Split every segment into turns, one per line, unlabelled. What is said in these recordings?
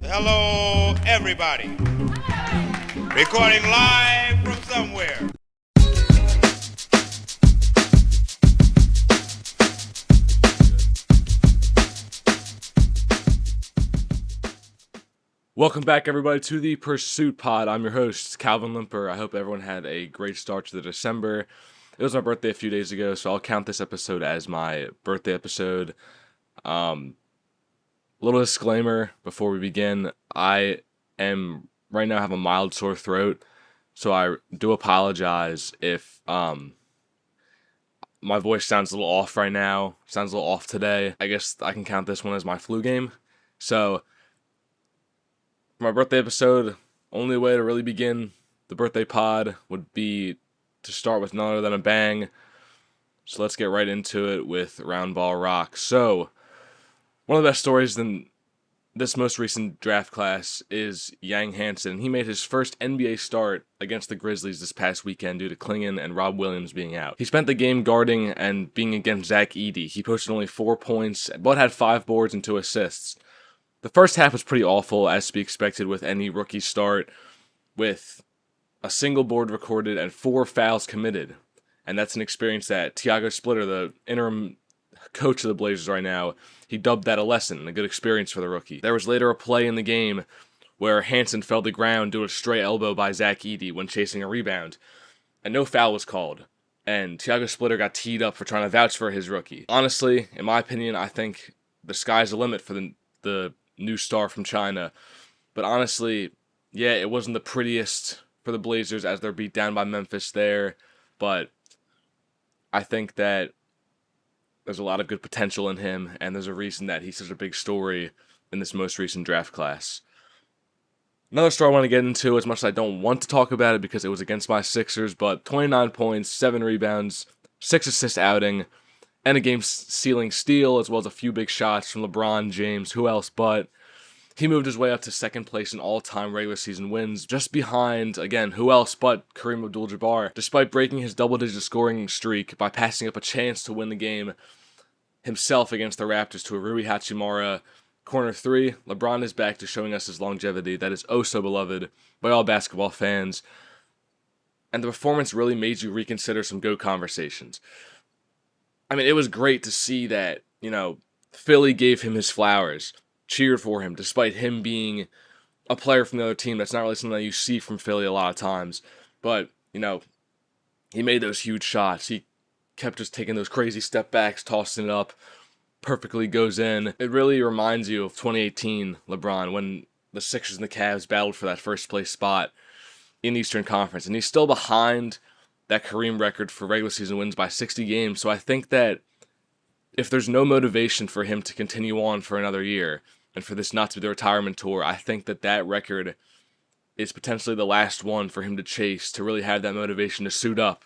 Hello, everybody. Recording live from somewhere.
Welcome back, everybody, to the Pursuit Pod. I'm your host, Calvin Lymper. I hope everyone had a great start to the December. It was my birthday a few days ago, so I'll count this episode as my birthday episode. Little disclaimer before we begin. I am right now have a mild sore throat, so I do apologize if my voice sounds a little off right now. Sounds a little off today. I guess I can count this one as my flu game. So for my birthday episode, only way to really begin the birthday pod would be to start with none other than a bang. So let's get right into it with Roundball Rock. So, one of the best stories in this most recent draft class is Yang Hansen. He made his first NBA start against the Grizzlies this past weekend due to Klingon and Rob Williams being out. He spent the game guarding and being against Zach Edey. He posted only 4 points, but had 5 boards and 2 assists. The first half was pretty awful, as to be expected with any rookie start, with a single board recorded and 4 fouls committed. And that's an experience that Tiago Splitter, the interim coach of the Blazers right now, he dubbed that a lesson, a good experience for the rookie. There was later a play in the game where Hansen fell to the ground due to a stray elbow by Zach Edey when chasing a rebound, and no foul was called. And Tiago Splitter got teed up for trying to vouch for his rookie. Honestly, in my opinion, I think the sky's the limit for the new star from China. But honestly, yeah, it wasn't the prettiest for the Blazers as they're beat down by Memphis there. But I think that there's a lot of good potential in him, and there's a reason that he's such a big story in this most recent draft class. Another story I want to get into, as much as I don't want to talk about it because it was against my Sixers, but 29 points, 7 rebounds, 6 assist outing, and a game-sealing steal, as well as a few big shots from LeBron James. Who else but? He moved his way up to second place in all-time regular season wins, just behind, again, who else but Kareem Abdul-Jabbar, despite breaking his double-digit scoring streak by passing up a chance to win the game himself against the Raptors to a Rui Hachimura corner 3. LeBron is back to showing us his longevity that is oh so beloved by all basketball fans, and the performance really made you reconsider some GOAT conversations. I mean, it was great to see that, Philly gave him his flowers, cheered for him, despite him being a player from the other team. That's not really something that you see from Philly a lot of times. But, he made those huge shots. He kept just taking those crazy step backs, tossing it up, perfectly goes in. It really reminds you of 2018 LeBron, when the Sixers and the Cavs battled for that first place spot in Eastern Conference. And he's still behind that Kareem record for regular season wins by 60 games. So I think that if there's no motivation for him to continue on for another year, and for this not to be the retirement tour, I think that record is potentially the last one for him to chase, to really have that motivation to suit up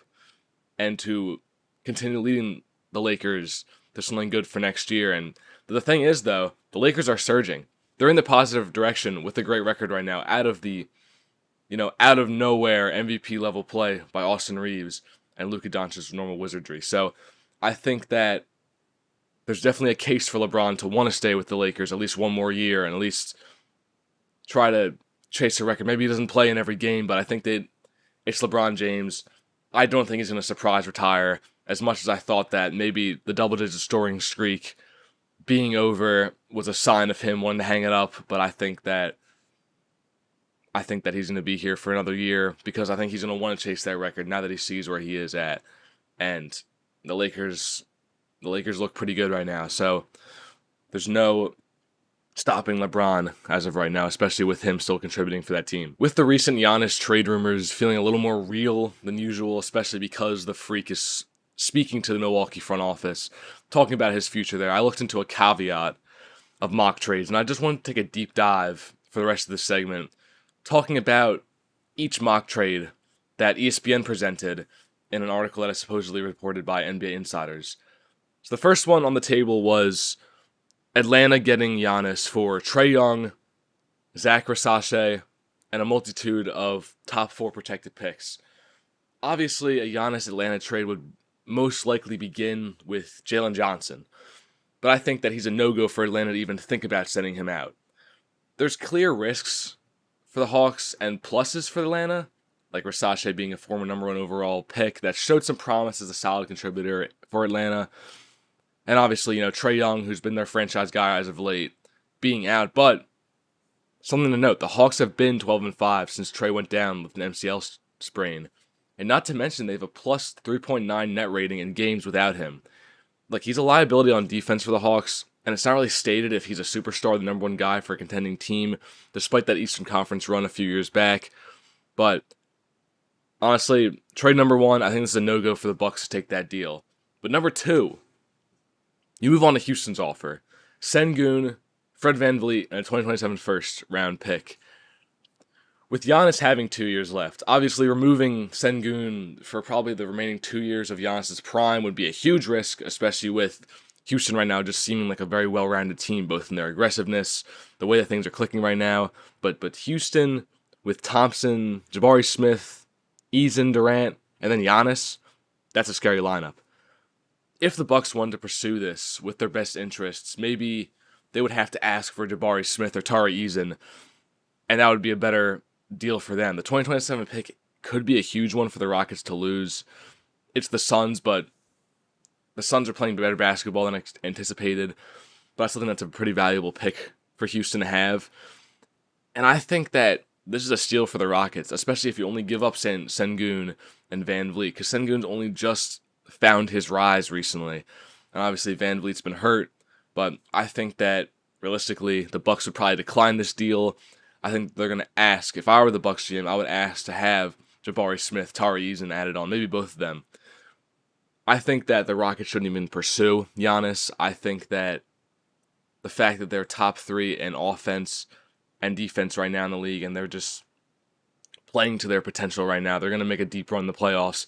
and to continue leading the Lakers to something good for next year. And the thing is, though, the Lakers are surging. They're in the positive direction with a great record right now, out of nowhere MVP level play by Austin Reeves and Luka Doncic's normal wizardry. So I think that there's definitely a case for LeBron to want to stay with the Lakers at least one more year and at least try to chase a record. Maybe he doesn't play in every game, but I think that it's LeBron James. I don't think he's going to surprise retire, as much as I thought that maybe the double-digit scoring streak being over was a sign of him wanting to hang it up, but I think that he's going to be here for another year because I think he's going to want to chase that record now that he sees where he is at. And the Lakers look pretty good right now, so there's no stopping LeBron as of right now, especially with him still contributing for that team. With the recent Giannis trade rumors feeling a little more real than usual, especially because the Freak is speaking to the Milwaukee front office, talking about his future there, I looked into a caveat of mock trades, and I just want to take a deep dive for the rest of this segment, talking about each mock trade that ESPN presented in an article that is supposedly reported by NBA insiders. So the first one on the table was Atlanta getting Giannis for Trae Young, Zach Rasashe, and a multitude of top 4 protected picks. Obviously, a Giannis Atlanta trade would most likely begin with Jalen Johnson, but I think that he's a no-go for Atlanta to even think about sending him out. there's clear risks for the Hawks and pluses for Atlanta, like Versace being a former number 1 overall pick that showed some promise as a solid contributor for Atlanta. And obviously, Trae Young, who's been their franchise guy as of late, being out. But something to note, the Hawks have been 12-5 since Trae went down with an MCL sprain. And not to mention, they have a plus 3.9 net rating in games without him. Like, he's a liability on defense for the Hawks, and it's not really stated if he's a superstar, the number 1 guy for a contending team, despite that Eastern Conference run a few years back. But honestly, trade number 1, I think this is a no-go for the Bucks to take that deal. But number 2, you move on to Houston's offer. Sengun, Fred VanVleet, and a 2027 first-round pick. With Giannis having 2 years left, obviously removing Sengun for probably the remaining 2 years of Giannis' prime would be a huge risk, especially with Houston right now just seeming like a very well-rounded team, both in their aggressiveness, the way that things are clicking right now. But Houston, with Thompson, Jabari Smith, Eason, Durant, and then Giannis, that's a scary lineup. If the Bucks wanted to pursue this with their best interests, maybe they would have to ask for Jabari Smith or Tari Eason, and that would be a better deal for them. The 2027 pick could be a huge one for the Rockets to lose. It's the Suns, but the Suns are playing better basketball than anticipated, but I still think that's a pretty valuable pick for Houston to have. And I think that this is a steal for the Rockets, especially if you only give up Sengun and VanVleet, because Sengun's only just found his rise recently, and obviously VanVleet's been hurt, but I think that realistically the Bucks would probably decline this deal. I think they're going to ask, if I were the Bucks GM, I would ask to have Jabari Smith, Tari Eason added on, maybe both of them. I think that the Rockets shouldn't even pursue Giannis. I think that the fact that they're top 3 in offense and defense right now in the league, and they're just playing to their potential right now, they're going to make a deep run in the playoffs.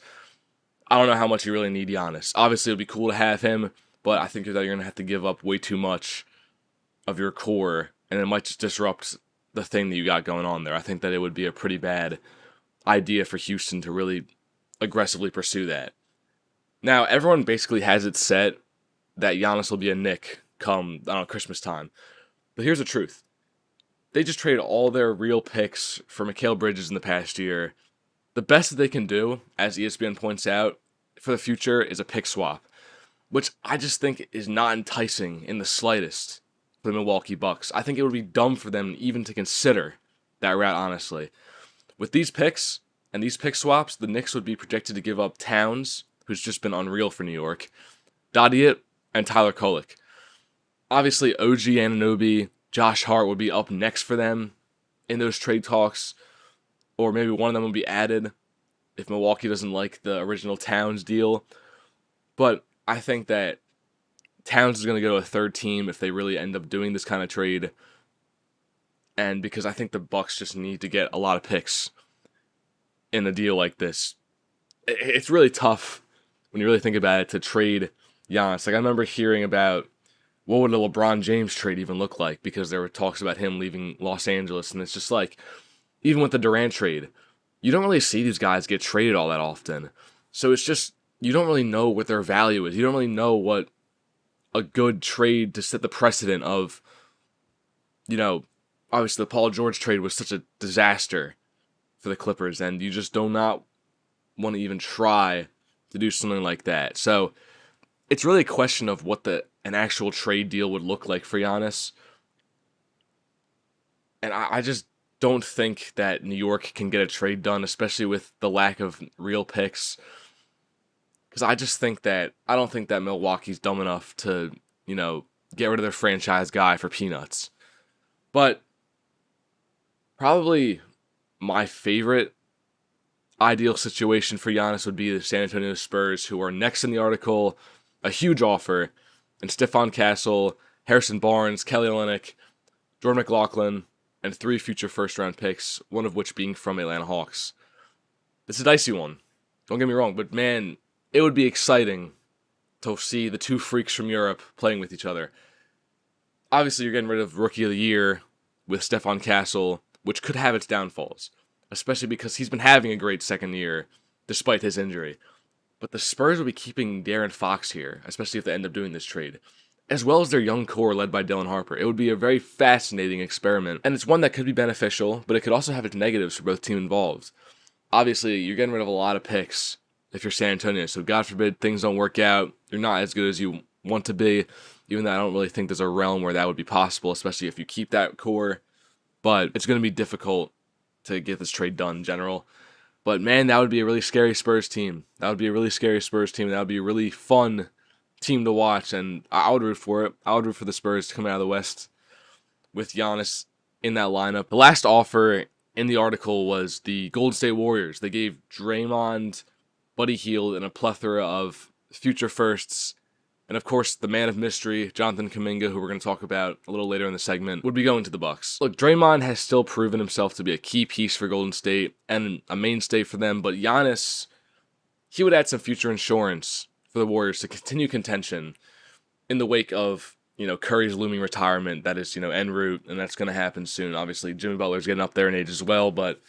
I don't know how much you really need Giannis. Obviously, it would be cool to have him, but I think that you're going to have to give up way too much of your core, and it might just disrupt the thing that you got going on there. I think that it would be a pretty bad idea for Houston to really aggressively pursue that. Now, everyone basically has it set that Giannis will be a Knick come, Christmas time. But here's the truth. They just traded all their real picks for Mikal Bridges in the past year. The best that they can do, as ESPN points out, for the future is a pick swap, which I just think is not enticing in the slightest for the Milwaukee Bucks. I think it would be dumb for them even to consider that route, honestly. With these picks and these pick swaps, the Knicks would be projected to give up Towns, who's just been unreal for New York, Dadiet, and Tyler Kolek. Obviously, OG Anunoby, Josh Hart would be up next for them in those trade talks, or maybe one of them will be added if Milwaukee doesn't like the original Towns deal. But I think that Towns is going to go to a third team if they really end up doing this kind of trade. And because I think the Bucks just need to get a lot of picks in a deal like this. It's really tough when you really think about it to trade Giannis. Like, I remember hearing about what would a LeBron James trade even look like, because there were talks about him leaving Los Angeles, and it's just like, even with the Durant trade, you don't really see these guys get traded all that often. So it's just, you don't really know what their value is. You don't really know what a good trade to set the precedent of, obviously the Paul George trade was such a disaster for the Clippers, and you just do not want to even try to do something like that. So it's really a question of what an actual trade deal would look like for Giannis. And I just don't think that New York can get a trade done, especially with the lack of real picks. Because I don't think that Milwaukee's dumb enough to, get rid of their franchise guy for peanuts. But probably my favorite ideal situation for Giannis would be the San Antonio Spurs, who are next in the article, a huge offer, and Stephon Castle, Harrison Barnes, Kelly Olynyk, Jordan McLaughlin, and 3 future first-round picks, one of which being from Atlanta Hawks. This is a dicey one. Don't get me wrong, but man, it would be exciting to see the 2 freaks from Europe playing with each other. Obviously, you're getting rid of Rookie of the Year with Stephon Castle, which could have its downfalls, especially because he's been having a great second year despite his injury. But the Spurs will be keeping De'Aaron Fox here, especially if they end up doing this trade. as well as their young core led by Dylan Harper. It would be a very fascinating experiment, and it's one that could be beneficial, but it could also have its negatives for both teams involved. Obviously, you're getting rid of a lot of picks if you're San Antonio, so God forbid things don't work out, you're not as good as you want to be, even though I don't really think there's a realm where that would be possible, especially if you keep that core, but it's going to be difficult to get this trade done in general. But man, that would be a really scary Spurs team. That would be a really scary Spurs team, and that would be a really fun team to watch, and I would root for it. I would root for the Spurs to come out of the West with Giannis in that lineup. The last offer in the article was the Golden State Warriors. They gave Draymond, Buddy Hield, and a plethora of future firsts. And of course, the man of mystery, Jonathan Kuminga, who we're going to talk about a little later in the segment, would be going to the Bucks. Look, Draymond has still proven himself to be a key piece for Golden State and a mainstay for them, but Giannis, he would add some future insurance for the Warriors to continue contention in the wake of, Curry's looming retirement. That is, en route, and that's going to happen soon. Obviously, Jimmy Butler's getting up there in age as well, but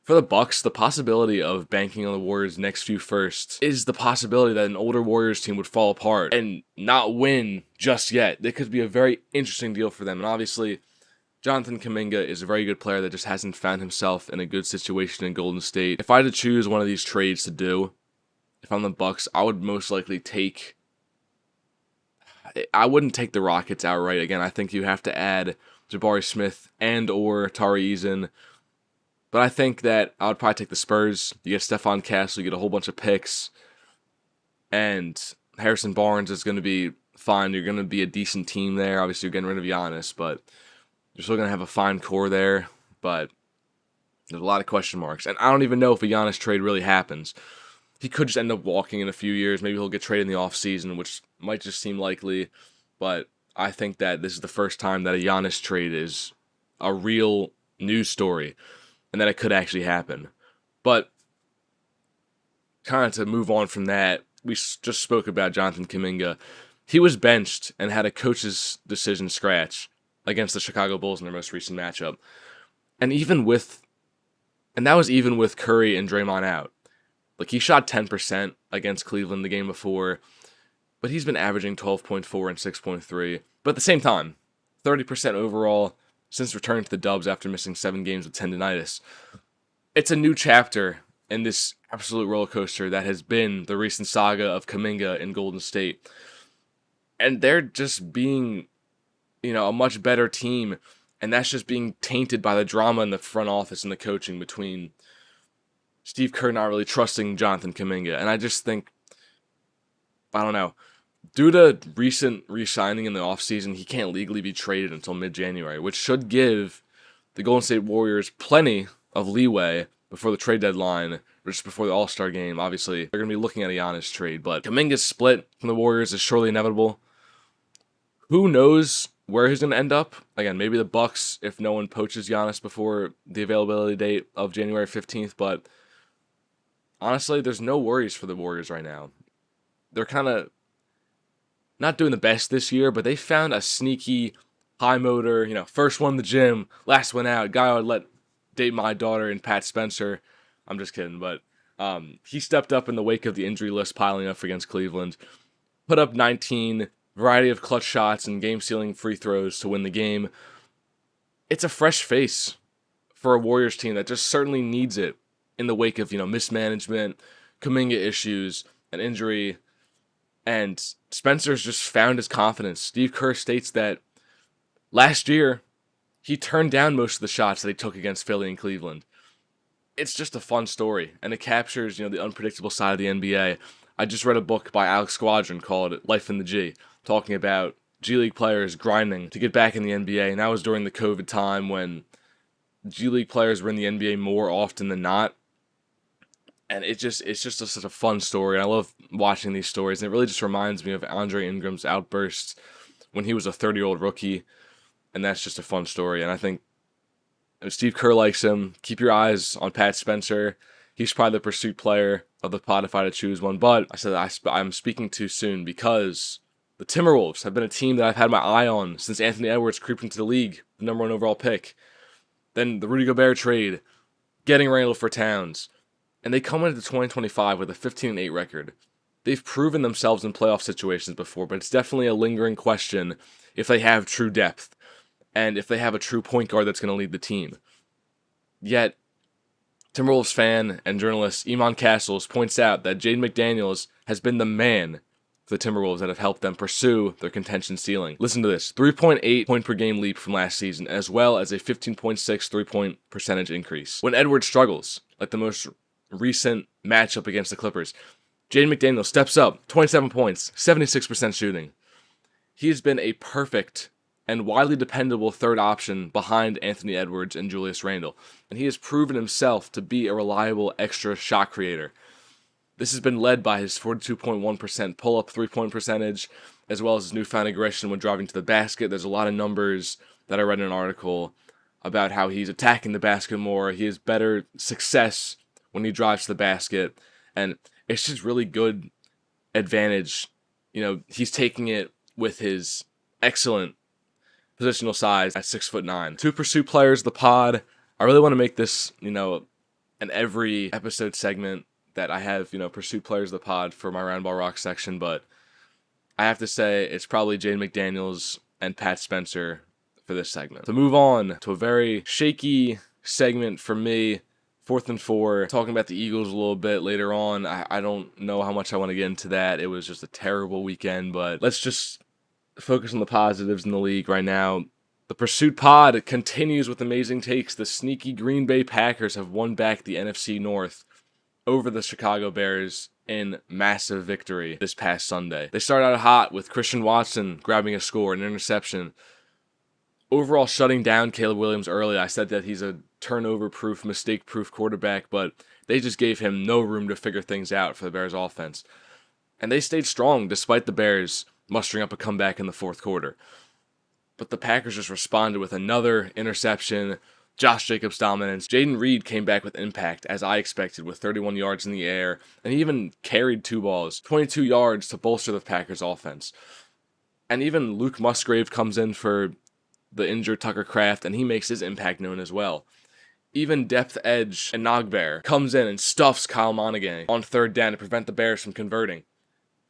for the Bucks, the possibility of banking on the Warriors' next few firsts is the possibility that an older Warriors team would fall apart and not win just yet. It could be a very interesting deal for them, and obviously, Jonathan Kuminga is a very good player that just hasn't found himself in a good situation in Golden State. If I had to choose one of these trades to do, if I'm the Bucks, I would most likely I wouldn't take the Rockets outright. Again, I think you have to add Jabari Smith and or Tari Eason. But I think that I would probably take the Spurs. You get Stephon Castle, you get a whole bunch of picks. And Harrison Barnes is going to be fine. You're going to be a decent team there. Obviously, you're getting rid of Giannis, but you're still going to have a fine core there. But there's a lot of question marks. And I don't even know if a Giannis trade really happens. He could just end up walking in a few years. Maybe he'll get traded in the offseason, which might just seem likely. But I think that this is the first time that a Giannis trade is a real news story and that it could actually happen. But kind of to move on from that, we just spoke about Jonathan Kuminga. He was benched and had a coach's decision scratch against the Chicago Bulls in their most recent matchup. And that was even with Curry and Draymond out. Like, he shot 10% against Cleveland the game before, but he's been averaging 12.4 and 6.3. But at the same time, 30% overall since returning to the Dubs after missing 7 games with tendinitis. It's a new chapter in this absolute roller coaster that has been the recent saga of Kuminga in Golden State. And they're just being, a much better team, and that's just being tainted by the drama in the front office and the coaching between Steve Kerr not really trusting Jonathan Kuminga. And I just think, I don't know, due to recent re-signing in the offseason, he can't legally be traded until mid-January, which should give the Golden State Warriors plenty of leeway before the trade deadline, or just before the All-Star game. Obviously, they're going to be looking at a Giannis trade, but Kuminga's split from the Warriors is surely inevitable. Who knows where he's going to end up? Again, maybe the Bucks if no one poaches Giannis before the availability date of January 15th, but honestly, there's no worries for the Warriors right now. They're kind of not doing the best this year, but they found a sneaky, high motor, first one in the gym, last one out. Guy I would let date my daughter and Pat Spencer. I'm just kidding, but he stepped up in the wake of the injury list piling up against Cleveland. Put up 19, variety of clutch shots and game-sealing free throws to win the game. It's a fresh face for a Warriors team that just certainly needs it in the wake of, mismanagement, Kuminga issues, an injury, and Spencer's just found his confidence. Steve Kerr states that last year, he turned down most of the shots that he took against Philly and Cleveland. It's just a fun story, and it captures, the unpredictable side of the NBA. I just read a book by Alex Squadron called Life in the G, talking about G League players grinding to get back in the NBA, and that was during the COVID time when G League players were in the NBA more often than not. And it's just such a fun story. And I love watching these stories. And it really just reminds me of Andre Ingram's outbursts when he was a 30-year-old rookie. And that's just a fun story. And I think if Steve Kerr likes him, keep your eyes on Pat Spencer. He's probably the pursuit player of the pot if I had to choose one. But I said I'm speaking too soon because the Timberwolves have been a team that I've had my eye on since Anthony Edwards creeped into the league, the number 1 overall pick. Then the Rudy Gobert trade, getting Randall for Towns. And they come into 2025 with a 15-8 record. they've proven themselves in playoff situations before, but it's definitely a lingering question if they have true depth and if they have a true point guard that's going to lead the team. Yet, Timberwolves fan and journalist Iman Castles points out that Jaden McDaniels has been the man for the Timberwolves that have helped them pursue their contention ceiling. Listen to this, 3.8 point per game leap from last season, as well as a 15.6 3-point percentage increase. When Edwards struggles, like the most recent matchup against the Clippers, Jaden McDaniels steps up, 27 points, 76% shooting. He has been a perfect and widely dependable third option behind Anthony Edwards and Julius Randle, and he has proven himself to be a reliable extra shot creator. This has been led by his 42.1% pull-up three-point percentage, as well as his newfound aggression when driving to the basket. There's a lot of numbers that I read in an article about how he's attacking the basket more. He has better success when he drives to the basket, and it's just really good advantage. He's taking it with his excellent positional size at 6'9". To pursue players of the pod, I really want to make this, an every episode segment that I have, pursue players of the pod for my Roundball Rock section, but I have to say it's probably Jaden McDaniels and Pat Spencer for this segment. To move on to a very shaky segment for me, 4th and 4, talking about the Eagles a little bit later on. I don't know how much I want to get into that. It was just a terrible weekend, but let's just focus on the positives in the league right now. The Pursuit Pod continues with amazing takes. The sneaky Green Bay Packers have won back the NFC North over the Chicago Bears in massive victory this past Sunday. They started out hot with Christian Watson grabbing a score, an interception. Overall shutting down Caleb Williams early. I said that he's a turnover-proof, mistake-proof quarterback, but they just gave him no room to figure things out for the Bears offense. And they stayed strong despite the Bears mustering up a comeback in the fourth quarter. But the Packers just responded with another interception, Josh Jacobs' dominance. Jaden Reed came back with impact, as I expected, with 31 yards in the air, and he even carried 2 balls, 22 yards to bolster the Packers' offense. And even Luke Musgrave comes in for the injured Tucker Kraft, and he makes his impact known as well. Even depth edge and Nogbear comes in and stuffs Kyle Monaghan on 3rd down to prevent the Bears from converting.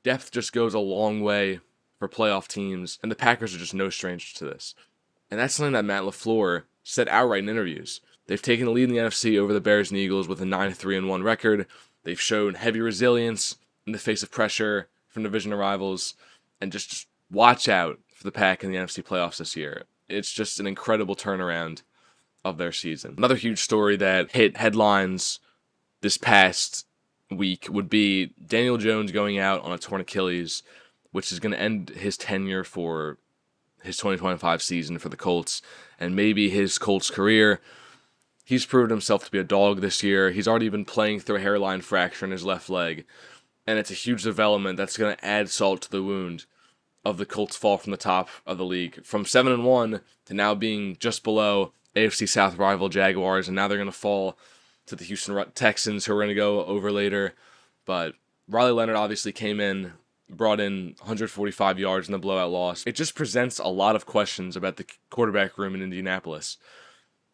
Depth just goes a long way for playoff teams, and the Packers are just no strangers to this. And that's something that Matt LaFleur said outright in interviews. They've taken the lead in the NFC over the Bears and Eagles with a 9-3-1 record. They've shown heavy resilience in the face of pressure from division rivals, and just watch out for the Pack in the NFC playoffs this year. It's just an incredible turnaround of their season. Another huge story that hit headlines this past week would be Daniel Jones going out on a torn Achilles, which is going to end his tenure for his 2025 season for the Colts, and maybe his Colts career. He's proven himself to be a dog this year. He's already been playing through a hairline fracture in his left leg, and it's a huge development that's going to add salt to the wound of the Colts' fall from the top of the league. From 7-1 to now being just below AFC South rival Jaguars, and now they're going to fall to the Houston Texans, who we're going to go over later. But Riley Leonard obviously came in, brought in 145 yards in the blowout loss. It just presents a lot of questions about the quarterback room in Indianapolis.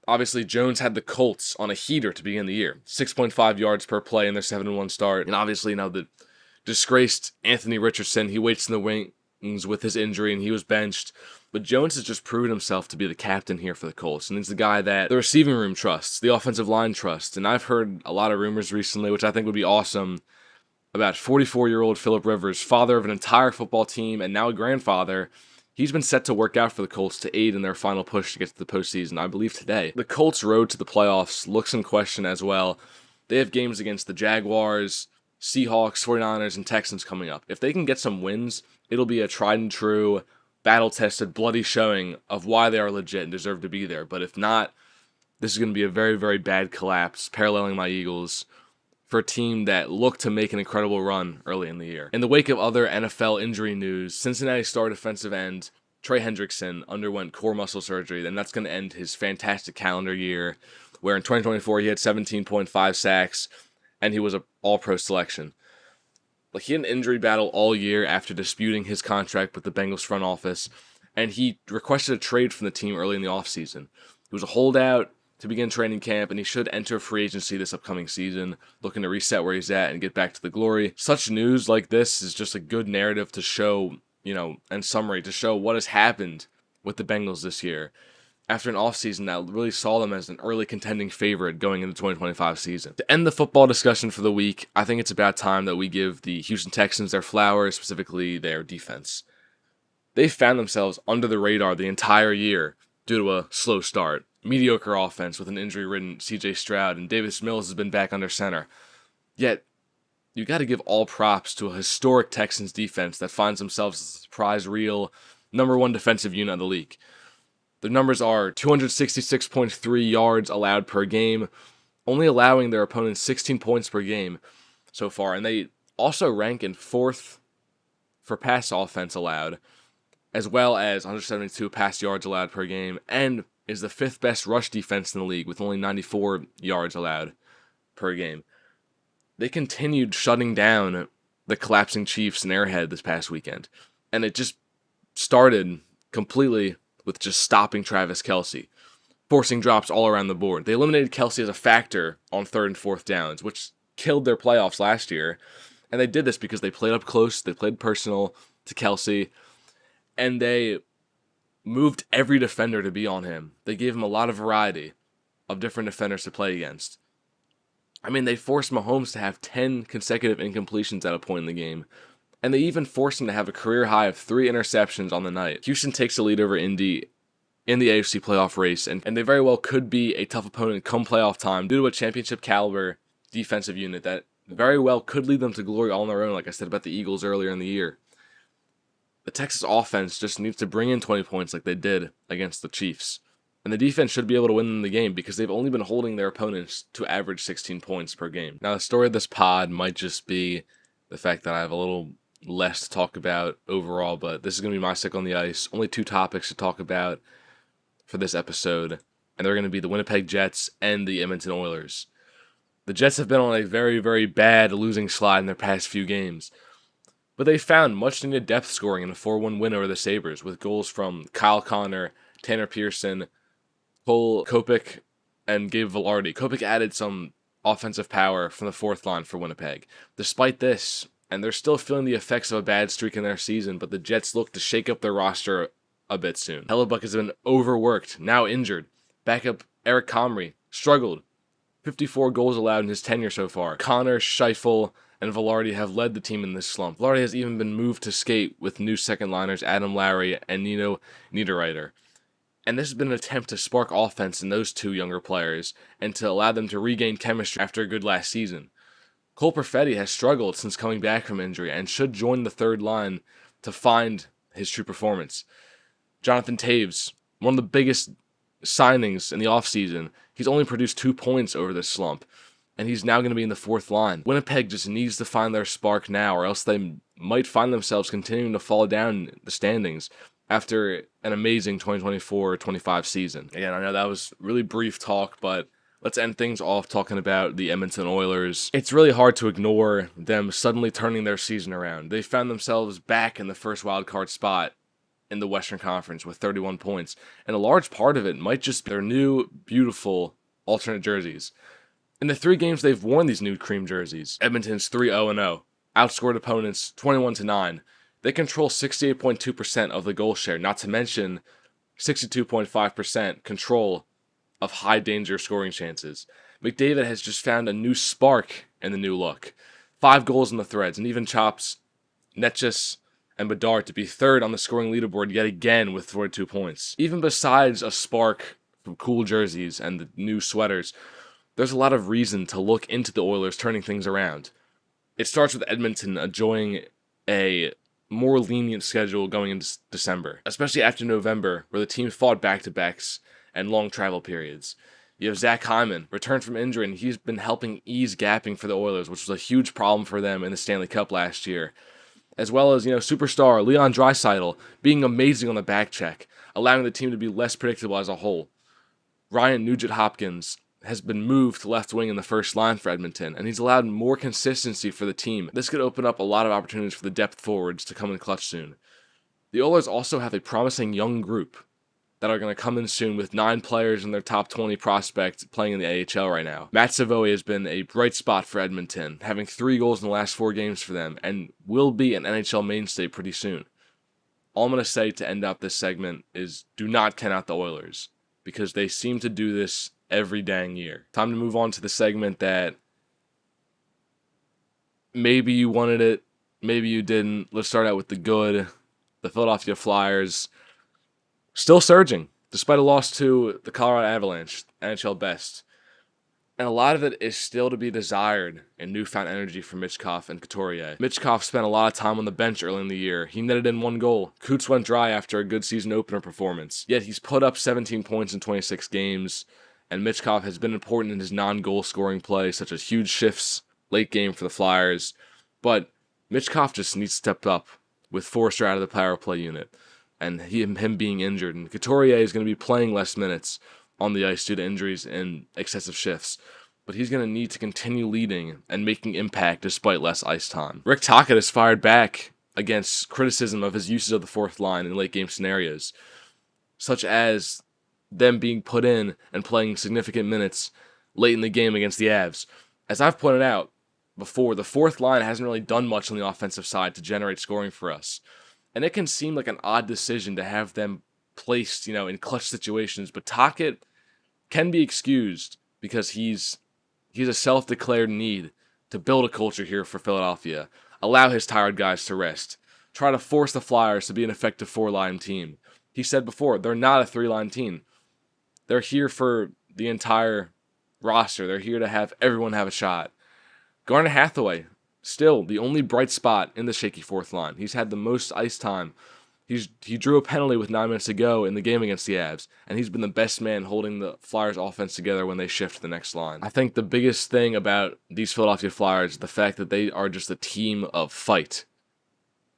Obviously, Jones had the Colts on a heater to begin the year. 6.5 yards per play in their 7-1 start. And obviously, now the disgraced Anthony Richardson, he waits in the wings with his injury, and he was benched. But Jones has just proven himself to be the captain here for the Colts. And he's the guy that the receiving room trusts, the offensive line trusts. And I've heard a lot of rumors recently, which I think would be awesome, about 44-year-old Phillip Rivers, father of an entire football team and now a grandfather. He's been set to work out for the Colts to aid in their final push to get to the postseason, I believe today. The Colts' road to the playoffs looks in question as well. They have games against the Jaguars, Seahawks, 49ers, and Texans coming up. If they can get some wins, it'll be a tried and true, battle-tested, bloody showing of why they are legit and deserve to be there. But if not, this is going to be a very, very bad collapse, paralleling my Eagles, for a team that looked to make an incredible run early in the year. In the wake of other NFL injury news, Cincinnati star defensive end Trey Hendrickson underwent core muscle surgery, and that's going to end his fantastic calendar year, where in 2024 he had 17.5 sacks, and he was an all-pro selection. Like, he had an injury battle all year after disputing his contract with the Bengals front office, and he requested a trade from the team early in the offseason. He was a holdout. to begin training camp, and he should enter free agency this upcoming season, looking to reset where he's at and get back to the glory. Such news like this is just a good narrative to show, and summary to show what has happened with the Bengals this year after an offseason that really saw them as an early contending favorite going into the 2025 season. To end the football discussion for the week, I think it's about time that we give the Houston Texans their flowers, specifically their defense. They found themselves under the radar the entire year due to a slow start. Mediocre offense with an injury-ridden C.J. Stroud, and Davis Mills has been back under center. Yet, you got to give all props to a historic Texans defense that finds themselves as a surprise real number one defensive unit of the league. Their numbers are 266.3 yards allowed per game, only allowing their opponents 16 points per game so far, and they also rank in 4th for pass offense allowed, as well as 172 pass yards allowed per game, and is the 5th best rush defense in the league with only 94 yards allowed per game. They continued shutting down the collapsing Chiefs in Arrowhead this past weekend, and it just started completely with just stopping Travis Kelce, forcing drops all around the board. They eliminated Kelce as a factor on 3rd and 4th downs, which killed their playoffs last year, and they did this because they played up close, they played personal to Kelce, and they moved every defender to be on him. They gave him a lot of variety of different defenders to play against. I mean, they forced Mahomes to have 10 consecutive incompletions at a point in the game, and they even forced him to have a career high of 3 interceptions on the night. Houston takes the lead over Indy in the AFC playoff race, and they very well could be a tough opponent come playoff time due to a championship caliber defensive unit that very well could lead them to glory all on their own, like I said about the Eagles earlier in the year. The Texas offense just needs to bring in 20 points like they did against the Chiefs. And the defense should be able to win the game because they've only been holding their opponents to average 16 points per game. Now, the story of this pod might just be the fact that I have a little less to talk about overall, but this is going to be my stick on the ice. Only 2 topics to talk about for this episode, and they're going to be the Winnipeg Jets and the Edmonton Oilers. The Jets have been on a very, very bad losing slide in their past few games, but they found much-needed depth scoring in a 4-1 win over the Sabres with goals from Kyle Connor, Tanner Pearson, Cole Kopech, and Gabe Vilardi. Kopech added some offensive power from the 4th line for Winnipeg. Despite this, and they're still feeling the effects of a bad streak in their season, but the Jets look to shake up their roster a bit soon. Hellebuck has been overworked, now injured. Backup Eric Comrie struggled. 54 goals allowed in his tenure so far. Connor, Scheifele, and Vilardi have led the team in this slump. Vilardi has even been moved to skate with new second-liners Adam Lowry and Nino Niederreiter. And this has been an attempt to spark offense in those 2 younger players and to allow them to regain chemistry after a good last season. Cole Perfetti has struggled since coming back from injury and should join the 3rd line to find his true performance. Jonathan Taves, one of the biggest signings in the offseason, he's only produced 2 points over this slump, and he's now going to be in the 4th line. Winnipeg just needs to find their spark now, or else they might find themselves continuing to fall down the standings after an amazing 2024-25 season. Again, I know that was really brief talk, but let's end things off talking about the Edmonton Oilers. It's really hard to ignore them suddenly turning their season around. They found themselves back in the first wildcard spot in the Western Conference with 31 points, and a large part of it might just be their new, beautiful alternate jerseys. In the 3 games they've worn these new cream jerseys, Edmonton's 3-0-0, outscored opponents 21-9. They control 68.2% of the goal share, not to mention 62.5% control of high danger scoring chances. McDavid has just found a new spark in the new look. 5 goals in the Threads, and even chops Netchus and Bedard to be 3rd on the scoring leaderboard yet again with 42 points. Even besides a spark from cool jerseys and the new sweaters, there's a lot of reason to look into the Oilers turning things around. It starts with Edmonton enjoying a more lenient schedule going into December, especially after November, where the team fought back-to-backs and long travel periods. You have Zach Hyman returned from injury, and he's been helping ease gapping for the Oilers, which was a huge problem for them in the Stanley Cup last year. As well as, superstar Leon Draisaitl being amazing on the back check, allowing the team to be less predictable as a whole. Ryan Nugent-Hopkins has been moved to left wing in the first line for Edmonton, and he's allowed more consistency for the team. This could open up a lot of opportunities for the depth forwards to come in clutch soon. The Oilers also have a promising young group. that are going to come in soon with 9 players in their top 20 prospects playing in the AHL right now. Matt Savoie has been a bright spot for Edmonton, having 3 goals in the last 4 games for them, and will be an NHL mainstay pretty soon. All I'm going to say to end up this segment is do not count out the Oilers, because they seem to do this every dang year. Time to move on to the segment that maybe you wanted it, maybe you didn't. Let's start out with the good. The Philadelphia Flyers still surging, despite a loss to the Colorado Avalanche, NHL best. And a lot of it is still to be desired in newfound energy for Michkov and Couturier. Michkov spent a lot of time on the bench early in the year. He netted in 1 goal. Coots went dry after a good season opener performance. Yet he's put up 17 points in 26 games, and Michkov has been important in his non-goal scoring play, such as huge shifts late game for the Flyers. But Michkov just needs to step up with Forster out of the power play unit, and him being injured. And Couturier is going to be playing less minutes on the ice due to injuries and excessive shifts. But he's going to need to continue leading and making impact despite less ice time. Rick Tocchet has fired back against criticism of his uses of the 4th line in late game scenarios, such as them being put in and playing significant minutes late in the game against the Avs. As I've pointed out before, the 4th line hasn't really done much on the offensive side to generate scoring for us. And it can seem like an odd decision to have them placed, in clutch situations, but Tocchet can be excused because he's a self-declared need to build a culture here for Philadelphia, allow his tired guys to rest, try to force the Flyers to be an effective 4-line team. He said before, they're not a 3-line team. They're here for the entire roster. They're here to have everyone have a shot. Garnet Hathaway, still the only bright spot in the shaky 4th line. He's had the most ice time. He drew a penalty with 9 minutes to go in the game against the Avs, and he's been the best man holding the Flyers offense together when they shift to the next line. I think the biggest thing about these Philadelphia Flyers is the fact that they are just a team of fight.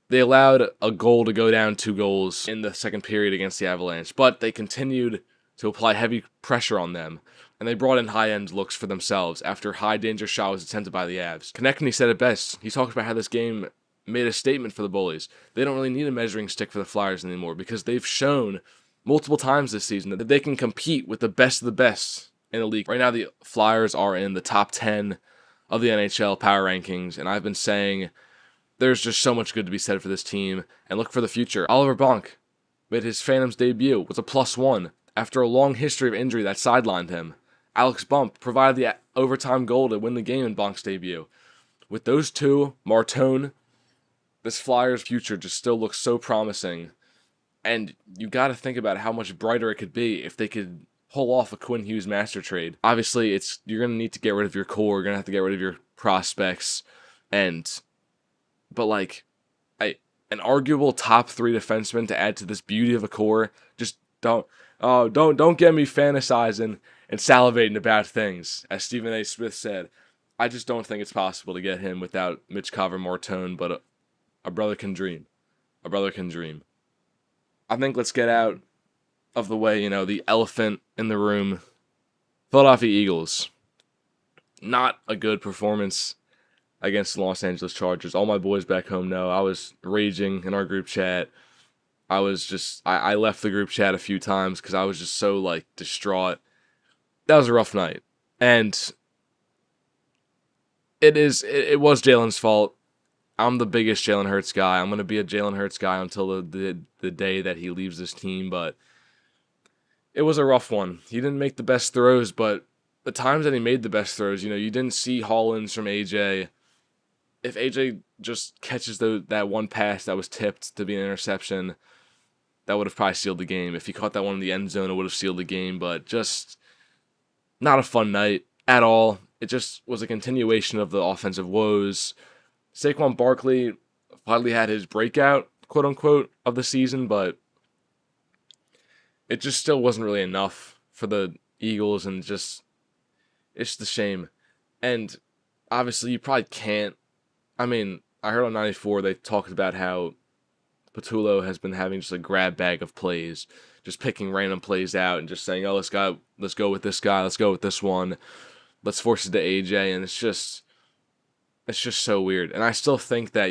They allowed a goal to go down 2 goals in the second period against the Avalanche, but they continued to apply heavy pressure on them, and they brought in high-end looks for themselves after a high-danger shot was attempted by the Avs. Konechny said it best. He talked about how this game made a statement for the bullies. They don't really need a measuring stick for the Flyers anymore because they've shown multiple times this season that they can compete with the best of the best in the league. Right now, the Flyers are in the top 10 of the NHL power rankings, and I've been saying there's just so much good to be said for this team, and look for the future. Oliver Bonk made his Phantoms debut with a +1 after a long history of injury that sidelined him. Alex Bump provided the overtime goal to win the game in Bonk's debut. With those two, Martone, this Flyers future just still looks so promising. And you got to think about how much brighter it could be if they could pull off a Quinn Hughes master trade. Obviously, you're going to need to get rid of your core. You're going to have to get rid of your prospects. But an arguable top 3 defenseman to add to this beauty of a core, just don't get me fantasizing and salivating about things, as Stephen A. Smith said. I just don't think it's possible to get him without Michkov or Martone, but a brother can dream. A brother can dream. I think let's get out of the way, the elephant in the room. Philadelphia Eagles. Not a good performance against the Los Angeles Chargers. All my boys back home know I was raging in our group chat. I left the group chat a few times because I was just so, distraught. That was a rough night. And it was Jalen's fault. I'm the biggest Jalen Hurts guy. I'm going to be a Jalen Hurts guy until the day that he leaves this team, but it was a rough one. He didn't make the best throws, but the times that he made the best throws, you didn't see haul-ins from AJ. If AJ just catches that one pass that was tipped to be an interception, that would have probably sealed the game. If he caught that one in the end zone, it would have sealed the game, but just not a fun night at all. It just was a continuation of the offensive woes. Saquon Barkley finally had his breakout, quote-unquote, of the season, but it just still wasn't really enough for the Eagles, and it's just a shame. And obviously, you probably can't. I mean, I heard on 94 they talked about how Patullo has been having just a grab bag of plays, just picking random plays out and just saying, oh, let's go with this guy, let's go with this one, let's force it to AJ, and it's just so weird. And I still think that,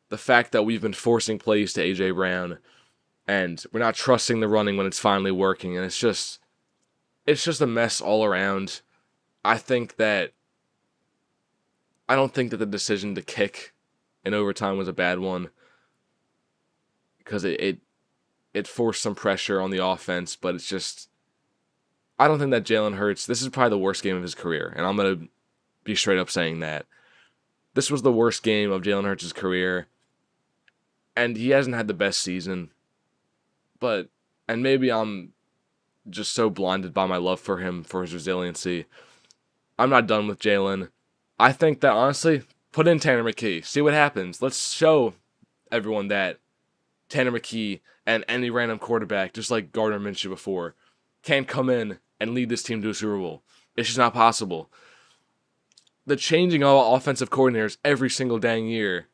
the fact that we've been forcing plays to AJ Brown and we're not trusting the running when it's finally working, and it's just a mess all around. I don't think that the decision to kick in overtime was a bad one, because it forced some pressure on the offense, but it's just, I don't think that Jalen Hurts, this is probably the worst game of his career, and I'm going to be straight up saying that. This was the worst game of Jalen Hurts' career, and he hasn't had the best season, and maybe I'm just so blinded by my love for him, for his resiliency. I'm not done with Jalen. I think that, honestly, put in Tanner McKee. See what happens. Let's show everyone that Tanner McKee and any random quarterback, just like Gardner Minshew before, can come in and lead this team to a Super Bowl. It's just not possible. The changing of offensive coordinators every single dang year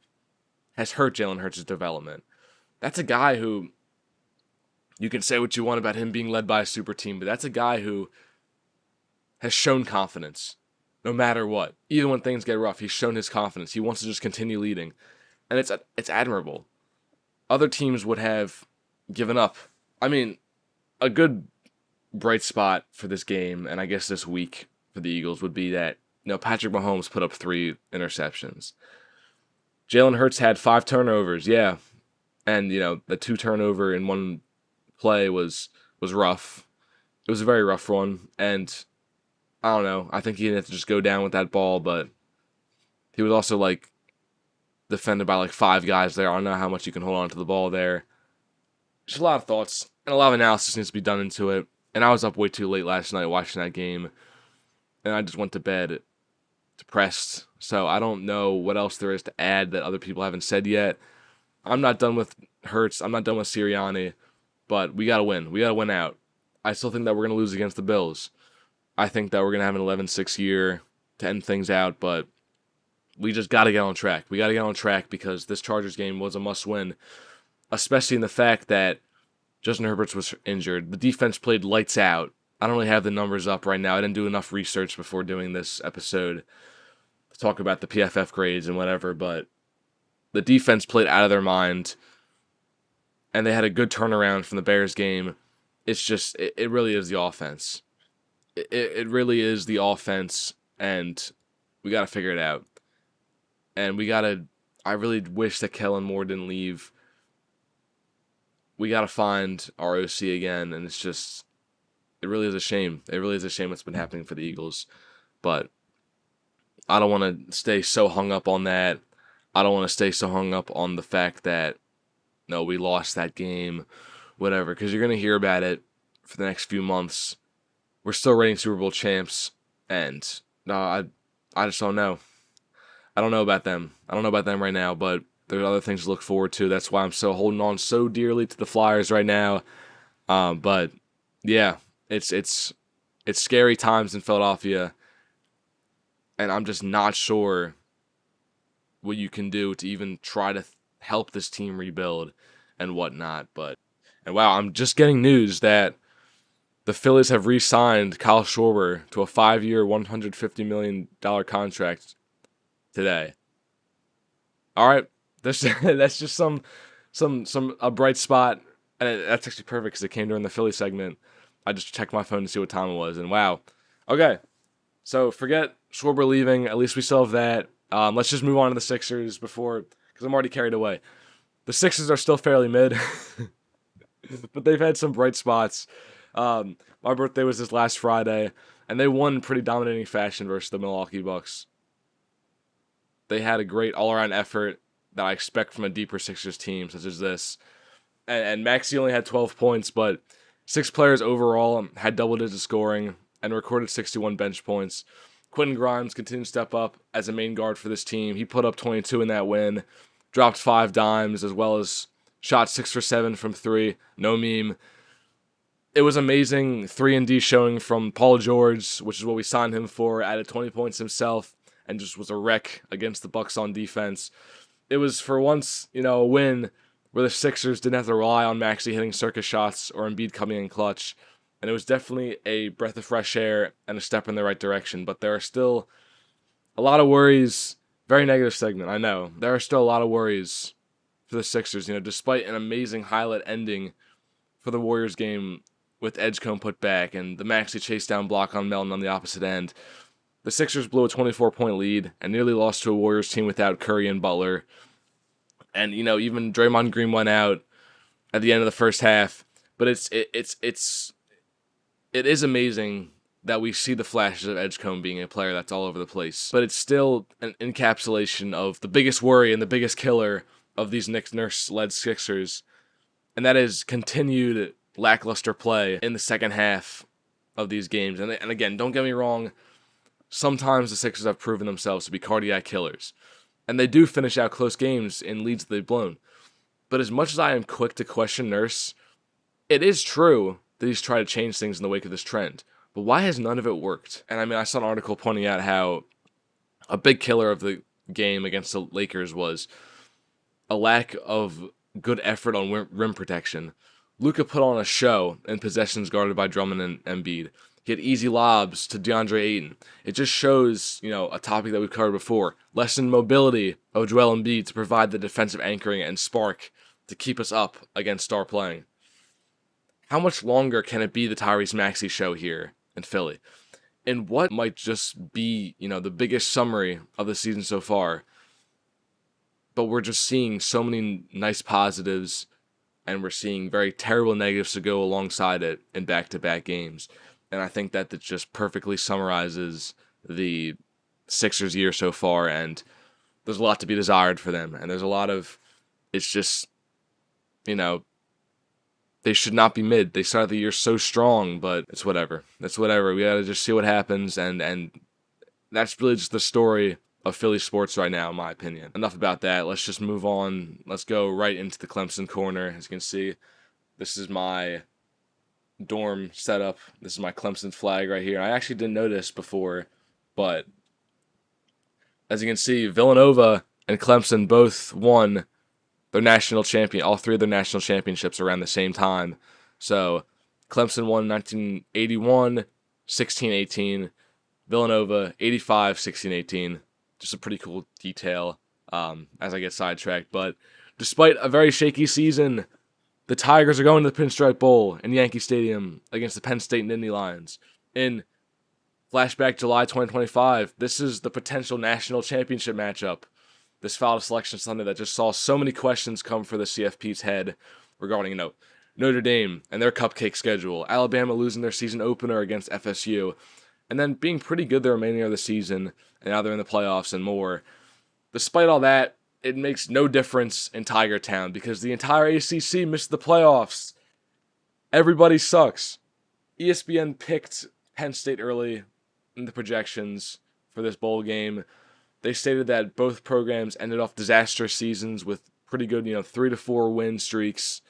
has hurt Jalen Hurts' development. That's a guy who, you can say what you want about him being led by a super team, but that's a guy who has shown confidence no matter what. Even when things get rough, he's shown his confidence. He wants to just continue leading, and it's admirable. Other teams would have given up. I mean, a good bright spot for this game, and I guess this week for the Eagles, would be that, Patrick Mahomes put up 3 interceptions. Jalen Hurts had 5 turnovers, yeah. And, the 2 turnover in one play was rough. It was a very rough one, and I don't know. I think he didn't have to just go down with that ball, but he was also, defended by, 5 guys there. I don't know how much you can hold on to the ball there. Just a lot of thoughts, and a lot of analysis needs to be done into it. And I was up way too late last night watching that game, and I just went to bed depressed. So I don't know what else there is to add that other people haven't said yet. I'm not done with Hurts. I'm not done with Sirianni, but we got to win. We got to win out. I still think that we're going to lose against the Bills. I think that we're going to have an 11-6 year to end things out, but we just got to get on track. We got to get on track because this Chargers game was a must-win, especially in the fact that Justin Herbert was injured. The defense played lights out. I don't really have the numbers up right now. I didn't do enough research before doing this episode to talk about the PFF grades and whatever, but the defense played out of their mind, and they had a good turnaround from the Bears game. It's just, it really is the offense. It really is the offense, and we got to figure it out. And I really wish that Kellen Moore didn't leave. We got to find our OC again, and it's just, it really is a shame. It really is a shame what's been happening for the Eagles. But I don't want to stay so hung up on that. I don't want to stay so hung up on the fact that, no, we lost that game, whatever, because you're going to hear about it for the next few months. We're still reigning Super Bowl champs, and I just don't know. I don't know about them. I don't know about them right now, but there's other things to look forward to. That's why I'm so holding on so dearly to the Flyers right now. But yeah, it's scary times in Philadelphia, and I'm just not sure what you can do to even try to help this team rebuild and whatnot. And wow, I'm just getting news that the Phillies have re-signed Kyle Schwarber to a 5-year, $150 million contract today. All right, that's just a bright spot, and that's actually perfect because it came during the Philly segment. I just checked my phone to see what time it was, and wow. Okay, so forget Schwarber leaving. At least we still have that. Let's just move on to the Sixers because I'm already carried away. The Sixers are still fairly mid, but they've had some bright spots. My birthday was this last Friday, and they won in pretty dominating fashion versus the Milwaukee Bucks. They had a great all-around effort that I expect from a deeper Sixers team such as this. And Maxey only had 12 points, but 6 players overall had double-digit scoring and recorded 61 bench points. Quentin Grimes continued to step up as a main guard for this team. He put up 22 in that win, dropped 5 dimes, as well as shot 6 for 7 from 3. No meme. It was amazing 3-and-D showing from Paul George, which is what we signed him for, added 20 points himself, and just was a wreck against the Bucks on defense. It was, for once, a win where the Sixers didn't have to rely on Maxey hitting circus shots or Embiid coming in clutch. And it was definitely a breath of fresh air and a step in the right direction. But there are still a lot of worries. Very negative segment, I know. There are still a lot of worries for the Sixers. Despite an amazing highlight ending for the Warriors game with Edgecombe put back and the Maxey chase down block on Melton on the opposite end. The Sixers blew a 24-point lead and nearly lost to a Warriors team without Curry and Butler. And, even Draymond Green went out at the end of the first half. But it is amazing that we see the flashes of Edgecombe being a player that's all over the place. But it's still an encapsulation of the biggest worry and the biggest killer of these Nick Nurse-led Sixers. And that is continued lackluster play in the second half of these games. And again, don't get me wrong, sometimes the Sixers have proven themselves to be cardiac killers. And they do finish out close games in leads that they've blown. But as much as I am quick to question Nurse, it is true that he's tried to change things in the wake of this trend. But why has none of it worked? And I saw an article pointing out how a big killer of the game against the Lakers was a lack of good effort on rim protection. Luka put on a show in possessions guarded by Drummond and Embiid. He had easy lobs to DeAndre Ayton. It just shows, a topic that we've covered before. Lessened mobility of Joel Embiid to provide the defensive anchoring and spark to keep us up against star playing. How much longer can it be the Tyrese Maxey show here in Philly? And what might just be, the biggest summary of the season so far? But we're just seeing so many nice positives, and we're seeing very terrible negatives to go alongside it in back-to-back games. And I think that just perfectly summarizes the Sixers' year so far, and there's a lot to be desired for them. And there's a lot of, it's just, they should not be mid. They started the year so strong, but it's whatever. It's whatever. We gotta just see what happens, and that's really just the story of Philly sports right now, in my opinion. Enough about that. Let's just move on. Let's go right into the Clemson Corner. As you can see, this is my dorm setup. This is my Clemson flag right here. I actually didn't notice before, but as you can see, Villanova and Clemson both won their all three of their national championships around the same time. So Clemson won 1981, 16-18. Villanova 85, 16-18. Just a pretty cool detail as I get sidetracked. But despite a very shaky season, the Tigers are going to the Pinstripe Bowl in Yankee Stadium against the Penn State Nittany Lions. In flashback July 2025, this is the potential national championship matchup. This followed a selection Sunday that just saw so many questions come for the CFP's head regarding, Notre Dame and their cupcake schedule, Alabama losing their season opener against FSU, and then being pretty good the remainder of the season, and now they're in the playoffs and more. Despite all that, it makes no difference in Tiger Town because the entire ACC missed the playoffs. Everybody sucks. ESPN picked Penn State early in the projections for this bowl game. They stated that both programs ended off disastrous seasons with pretty good, 3 to 4 win streaks,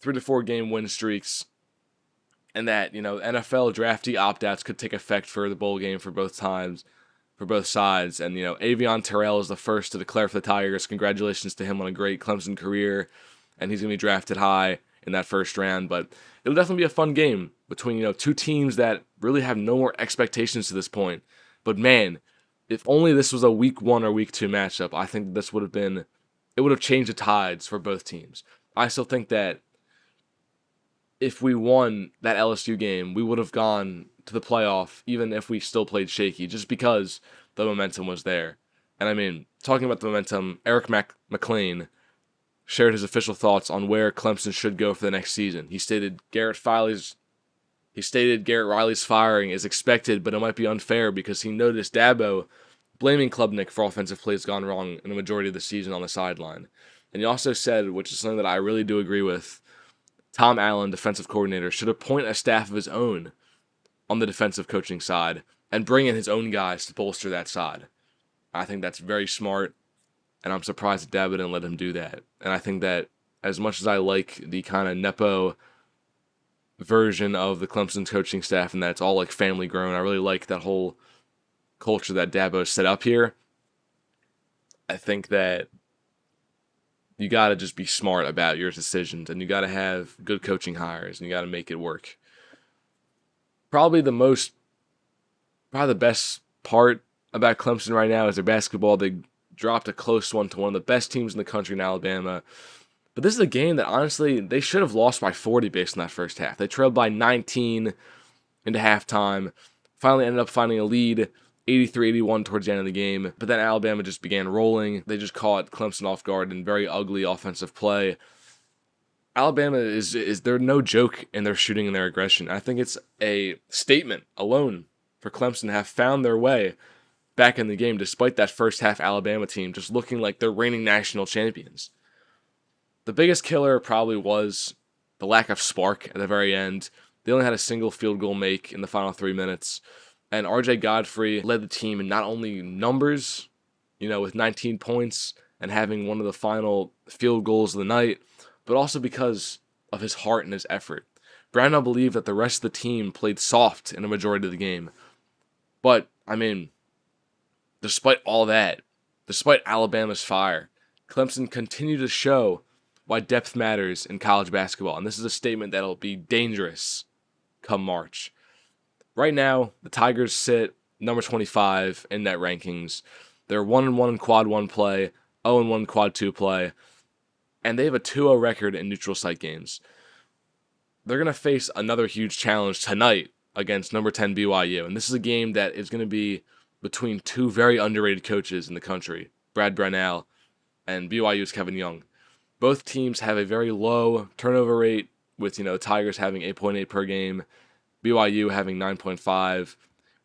3 to 4 game win streaks, and that, NFL draftee opt-outs could take effect for the bowl game for both sides. And, Avion Terrell is the first to declare for the Tigers. Congratulations to him on a great Clemson career, and he's going to be drafted high in that first round. But it'll definitely be a fun game between, two teams that really have no more expectations to this point. But man, if only this was a week 1 or week 2 matchup, I think it would have changed the tides for both teams. I still think that if we won that LSU game, we would have gone to the playoff, even if we still played shaky, just because the momentum was there. And talking about the momentum, Eric McLean shared his official thoughts on where Clemson should go for the next season. He stated Garrett Riley's firing is expected, but it might be unfair because he noticed Dabo blaming Klubnik for offensive plays gone wrong in the majority of the season on the sideline. And he also said, which is something that I really do agree with, Tom Allen, defensive coordinator, should appoint a staff of his own on the defensive coaching side and bring in his own guys to bolster that side. I think that's very smart, and I'm surprised that Dabo didn't let him do that. And I think that as much as I like the kind of Nepo version of the Clemson coaching staff and that it's all like family grown, I really like that whole culture that Dabo set up here. I think that you got to just be smart about your decisions, and you got to have good coaching hires, and you got to make it work. Probably the best part about Clemson right now is their basketball. They dropped a close one to one of the best teams in the country in Alabama. But this is a game that, honestly, they should have lost by 40 based on that first half. They trailed by 19 into halftime, finally ended up finding a lead, 83-81 towards the end of the game. But then Alabama just began rolling. They just caught Clemson off guard in very ugly offensive play. Alabama is they're no joke in their shooting and their aggression. I think it's a statement alone for Clemson to have found their way back in the game, despite that first half Alabama team just looking like they're reigning national champions. The biggest killer probably was the lack of spark at the very end. They only had a single field goal make in the final 3 minutes. And R.J. Godfrey led the team in not only numbers, with 19 points and having one of the final field goals of the night, but also because of his heart and his effort. Brownell believed that the rest of the team played soft in a majority of the game. But, despite all that, despite Alabama's fire, Clemson continued to show why depth matters in college basketball. And this is a statement that'll be dangerous come March. Right now, the Tigers sit number 25 in net rankings. They're 1-1 in quad 1 play, 0-1 in quad 2 play, and they have a 2-0 record in neutral site games. They're going to face another huge challenge tonight against number 10 BYU. And this is a game that is going to be between two very underrated coaches in the country, Brad Brownell and BYU's Kevin Young. Both teams have a very low turnover rate with, Tigers having 8.8 per game, BYU having 9.5.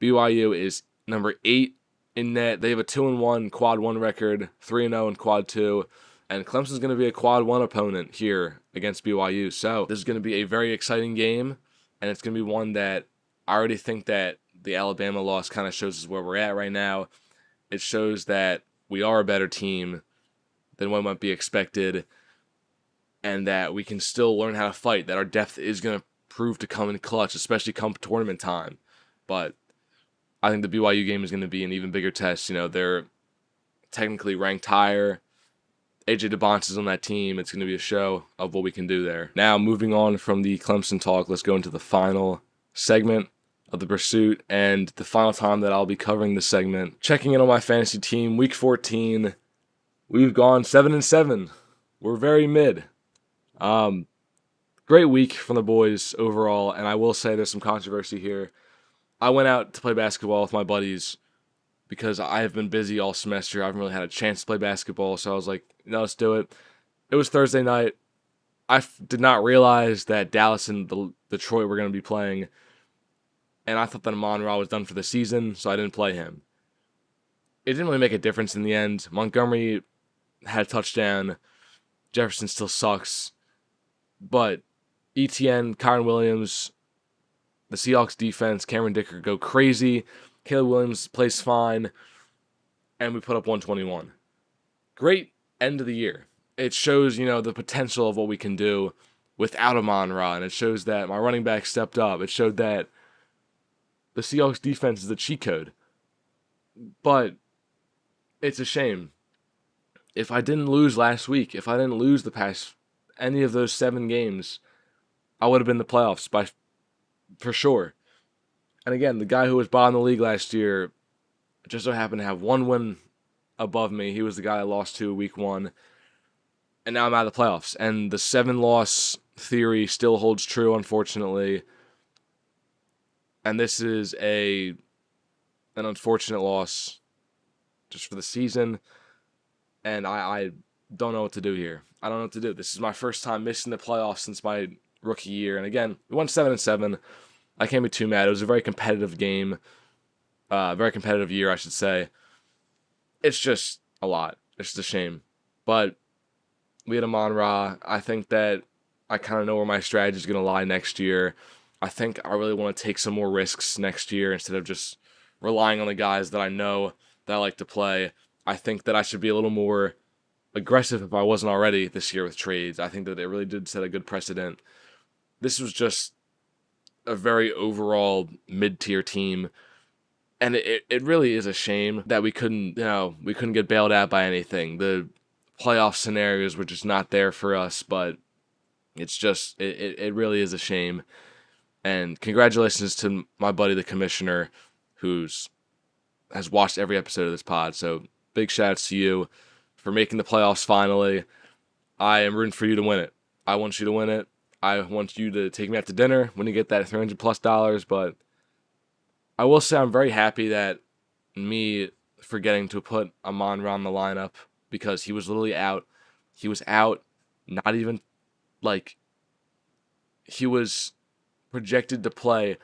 BYU is number 8 in net. They have a 2-1 quad 1 record, 3-0 in quad 2. And Clemson's going to be a quad 1 opponent here against BYU. So this is going to be a very exciting game, and it's going to be one that I already think that the Alabama loss kind of shows us where we're at right now. It shows that we are a better team than what might be expected, and that we can still learn how to fight, that our depth is going to prove to come in clutch, especially come tournament time. But I think the BYU game is going to be an even bigger test. They're technically ranked higher. AJ DeBonce is on that team. It's going to be a show of what we can do there. Now, moving on from the Clemson talk, let's go into the final segment of the pursuit, and the final time that I'll be covering this segment. Checking in on my fantasy team, week 14. We've gone 7-7. We're very mid. Great week from the boys overall, and I will say there's some controversy here. I went out to play basketball with my buddies because I have been busy all semester. I haven't really had a chance to play basketball, so I was like, let's do it. It was Thursday night. I did not realize that Dallas and Detroit were going to be playing, and I thought that Amon-Ra was done for the season, so I didn't play him. It didn't really make a difference in the end. Montgomery had a touchdown. Jefferson still sucks. But ETN, Kyron Williams, the Seahawks defense, Cameron Dicker go crazy. Caleb Williams plays fine. And we put up 121. Great end of the year. It shows, the potential of what we can do without Amon-Ra. And it shows that my running back stepped up. It showed that the Seahawks defense is a cheat code. But it's a shame. If I didn't lose last week, if I didn't lose the past any of those 7 games, I would have been in the playoffs for sure. And again, the guy who was bottom of the league last year just so happened to have one win above me. He was the guy I lost to week 1. And now I'm out of the playoffs. And the 7-loss theory still holds true, unfortunately. And this is an unfortunate loss just for the season. And I don't know what to do here. I don't know what to do. This is my first time missing the playoffs since my rookie year. And again, we won 7-7. I can't be too mad. It was a very competitive game. Very competitive year, I should say. It's just a lot. It's just a shame. But we had Amon-Ra. I think that I kind of know where my strategy is going to lie next year. I think I really want to take some more risks next year instead of just relying on the guys that I know that I like to play. I think that I should be a little more aggressive if I wasn't already this year with trades. I think that it really did set a good precedent. This was just a very overall mid-tier team. And it really is a shame that we couldn't get bailed out by anything. The playoff scenarios were just not there for us, but it's just, it really is a shame. And congratulations to my buddy, the commissioner, has watched every episode of this pod. So big shout outs to you for making the playoffs finally. I am rooting for you to win it. I want you to win it. I want you to take me out to dinner when you get that $300+. But I will say I'm very happy that me forgetting to put Amon-Ra on the lineup, because he was literally out. He was out, not even, like, he was projected to play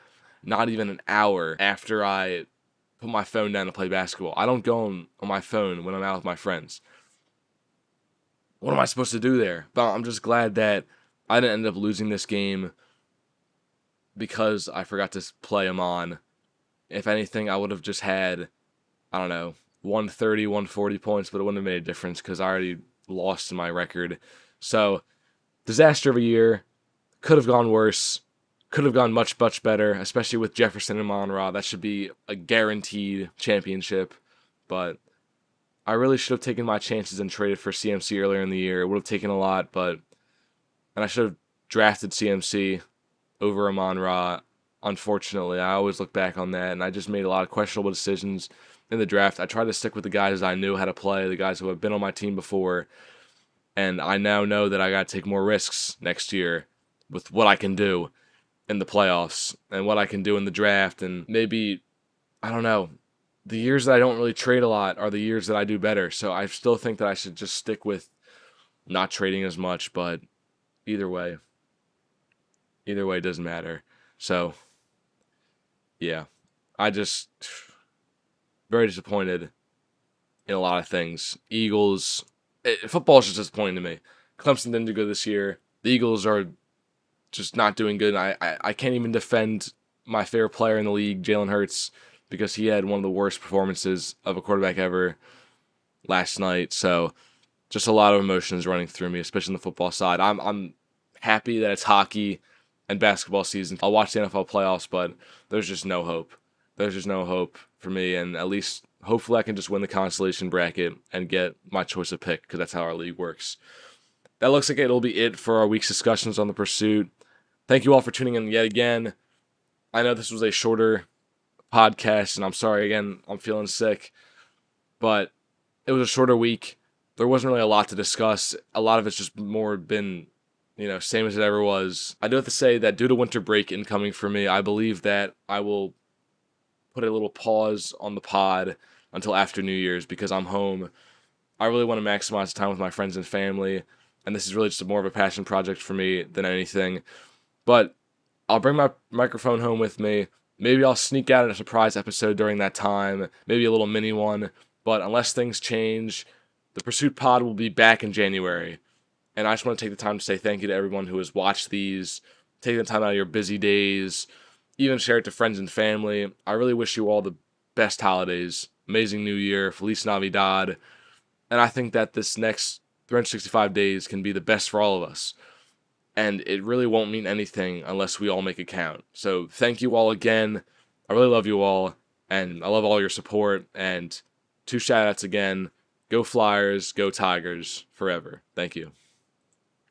not even an hour after I put my phone down to play basketball. I don't go on my phone when I'm out with my friends. What am I supposed to do there? But I'm just glad that I didn't end up losing this game because I forgot to play him on. If anything, I would have just had, I don't know, 130, 140 points, but it wouldn't have made a difference because I already lost in my record. So, disaster of a year. Could have gone worse. Could have gone much, much better, especially with Jefferson and Amon-Ra. That should be a guaranteed championship. But I really should have taken my chances and traded for CMC earlier in the year. It would have taken a lot, and I should have drafted CMC over Amon-Ra. Unfortunately, I always look back on that, and I just made a lot of questionable decisions in the draft. I tried to stick with the guys I knew how to play, the guys who have been on my team before, and I now know that I got to take more risks next year with what I can do in the playoffs and what I can do in the draft, and maybe, I don't know, the years that I don't really trade a lot are the years that I do better. So I still think that I should just stick with not trading as much, but either way it doesn't matter. So, yeah, I just very disappointed in a lot of things. Eagles, football is just disappointing to me. Clemson didn't do good this year. The Eagles are just not doing good. I can't even defend my favorite player in the league, Jalen Hurts, because he had one of the worst performances of a quarterback ever last night. So just a lot of emotions running through me, especially on the football side. I'm happy that it's hockey and basketball season. I'll watch the NFL playoffs, but there's just no hope. There's just no hope for me, and at least hopefully I can just win the consolation bracket and get my choice of pick, because that's how our league works. That looks like it'll be it for our week's discussions on the pursuit. Thank you all for tuning in yet again. I know this was a shorter podcast, and I'm sorry again, I'm feeling sick, but it was a shorter week. There wasn't really a lot to discuss. A lot of it's just more been, same as it ever was. I do have to say that due to winter break incoming for me, I believe that I will put a little pause on the pod until after New Year's, because I'm home. I really want to maximize time with my friends and family, and this is really just more of a passion project for me than anything. But I'll bring my microphone home with me. Maybe I'll sneak out a surprise episode during that time, maybe a little mini one. But unless things change, the Pursuit Pod will be back in January. And I just want to take the time to say thank you to everyone who has watched these, taking the time out of your busy days, even share it to friends and family. I really wish you all the best holidays, amazing New Year, Feliz Navidad. And I think that this next 365 days can be the best for all of us. And it really won't mean anything unless we all make it count. So thank you all again. I really love you all, and I love all your support. And 2 shout-outs again. Go Flyers, go Tigers, forever. Thank you.